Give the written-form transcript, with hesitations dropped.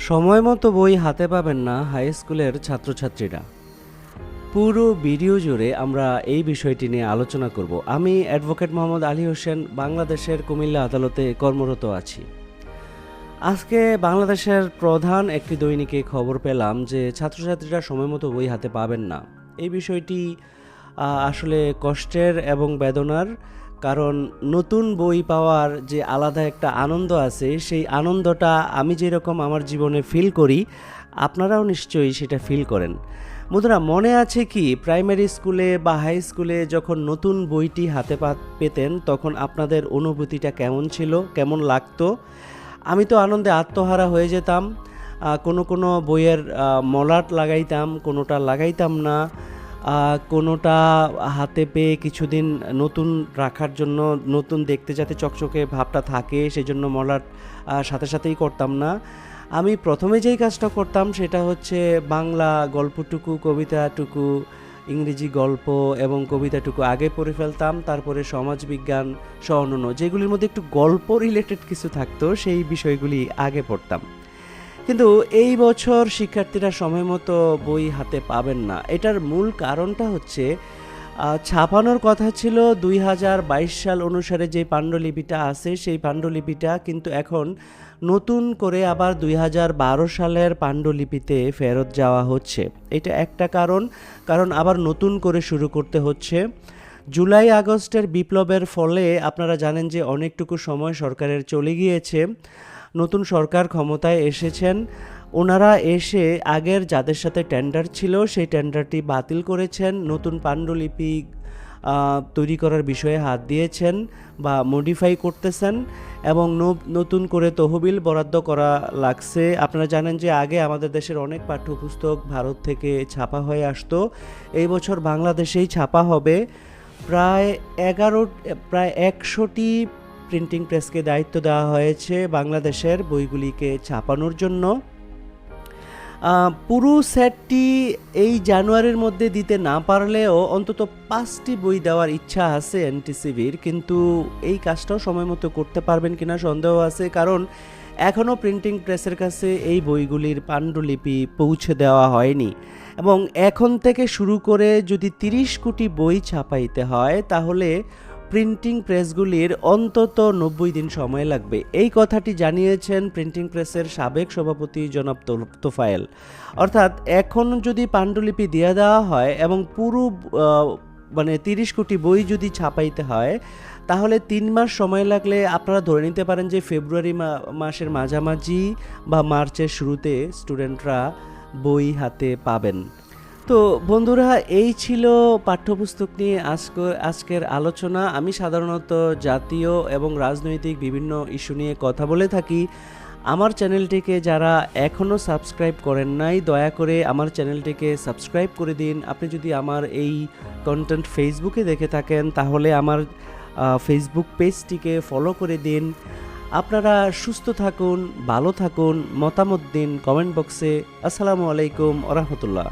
সময় মতো বই হাতে পাবেন না হাই স্কুলের ছাত্রছাত্রীরা। পুরো ভিডিও জুড়ে আমরা এই বিষয়টি নিয়ে আলোচনা করব। আমি অ্যাডভোকেট মোহাম্মদ আলী হোসেন, বাংলাদেশের কুমিল্লা আদালতে কর্মরত আছি। আজকে বাংলাদেশের প্রধান একটি দৈনিকে খবর পেলাম যে ছাত্রছাত্রীরা সময় মতো বই হাতে পাবেন না। এই বিষয়টি আসলে কষ্টের এবং বেদনার, কারণ নতুন বই পাওয়ার যে আলাদা একটা আনন্দ আছে, সেই আনন্দটা আমি যেরকম আমার জীবনে ফিল করি, আপনারাও নিশ্চয়ই সেটা ফিল করেন। বন্ধুরা, মনে আছে কি প্রাইমারি স্কুলে বা হাই স্কুলে যখন নতুন বইটি হাতে পেতেন তখন আপনাদের অনুভূতিটা কেমন ছিল, কেমন লাগতো? আমি তো আনন্দে আত্মহারা হয়ে যেতাম। কোনো কোনো বইয়ের মলাট লাগাইতাম, কোনোটা লাগাইতাম না। কোনোটা হাতে পেয়ে কিছুদিন নতুন রাখার জন্য, নতুন দেখতে যাতে চকচকে ভাবটা থাকে সেজন্য মলাট সাথে সাথেই করতাম না। আমি প্রথমে যেই কাজটা করতাম সেটা হচ্ছে বাংলা গল্পটুকু, কবিতাটুকু, ইংরেজি গল্প এবং কবিতাটুকু আগে পড়ে ফেলতাম। তারপরে সমাজবিজ্ঞান সহ অন্যান্য যেগুলির মধ্যে একটু গল্প রিলেটেড কিছু থাকতো সেই বিষয়গুলি আগে পড়তাম। কিন্তু এই বছর শিক্ষার্থীরা সময় মতো বই হাতে পাবেন না। এটার মূল কারণটা হচ্ছে ছাপানোর কথা ছিল 2022 সাল অনুসারে যে পাণ্ডুলিপিটা আছে সেই পাণ্ডুলিপিটা কিন্তু এখন নতুন করে আবার 2012 সালের পাণ্ডুলিপিতে ফেরত যাওয়া হচ্ছে। এটা একটা কারণ আবার নতুন করে শুরু করতে হচ্ছে। জুলাই আগস্টের বিপ্লবের ফলে আপনারা জানেন যে অনেকটুকু সময় সরকারের চলে গিয়েছে। নতুন সরকার ক্ষমতায় এসেছেন, ওনারা এসে আগের যাদের সাথে টেন্ডার ছিল সেই টেন্ডারটি বাতিল করেছেন, নতুন পাণ্ডুলিপি তৈরি করার বিষয়ে হাত দিয়েছেন বা মডিফাই করতেছেন এবং নতুন করে তহবিল বরাদ্দ করা লাগছে। আপনারা জানেন যে আগে আমাদের দেশের অনেক পাঠ্যপুস্তক ভারত থেকে ছাপা হয়ে আসতো। এই বছর বাংলাদেশেই ছাপা হবে। প্রায় 100টি প্রিন্টিং প্রেসকে দায়িত্ব দেওয়া হয়েছে বাংলাদেশের বইগুলিকে ছাপানোর জন্য। পুরো সেটটি এই জানুয়ারির মধ্যে দিতে না পারলেও অন্তত 5টি বই দেওয়ার ইচ্ছা আছে এনটিসিবির, কিন্তু এই কাজটাও সময় মতো করতে পারবেন কিনা সন্দেহ আছে, কারণ এখনও প্রিন্টিং প্রেসের কাছে এই বইগুলির পাণ্ডুলিপি পৌঁছে দেওয়া হয়নি। এবং এখন থেকে শুরু করে যদি 30 কোটি বই ছাপাইতে হয় তাহলে প্রিন্টিং প্রেসগুলির অন্তত 90 দিন সময় লাগবে। এই কথাটি জানিয়েছেন প্রিন্টিং প্রেসের সাবেক সভাপতি জনাব তোফায়েল। অর্থাৎ এখন যদি পাণ্ডুলিপি দিয়ে দেওয়া হয় এবং পুরো 30 কোটি বই যদি ছাপাইতে হয় তাহলে 3 মাস সময় লাগলে আপনারা ধরে নিতে পারেন যে ফেব্রুয়ারি মাসের মাঝামাঝি বা মার্চের শুরুতে স্টুডেন্টরা বই হাতে পাবেন। তো বন্ধুরা, এই ছিল পাঠ্যপুস্তক নিয়ে আজকের আলোচনা। আমি সাধারণত জাতীয় এবং রাজনৈতিক বিভিন্ন ইস্যু নিয়ে কথা বলে থাকি। আমার চ্যানেলটিকে যারা এখনও সাবস্ক্রাইব করেন নাই, দয়া করে আমার চ্যানেলটিকে সাবস্ক্রাইব করে দিন। আপনি যদি আমার এই কন্টেন্ট ফেসবুকে দেখে থাকেন তাহলে আমার ফেসবুক পেজটিকে ফলো করে দিন। আপনারা সুস্থ থাকুন, ভালো থাকুন, মতামত দিন কমেন্ট বক্সে। আসসালামু আলাইকুম ওয়া রাহমাতুল্লাহ।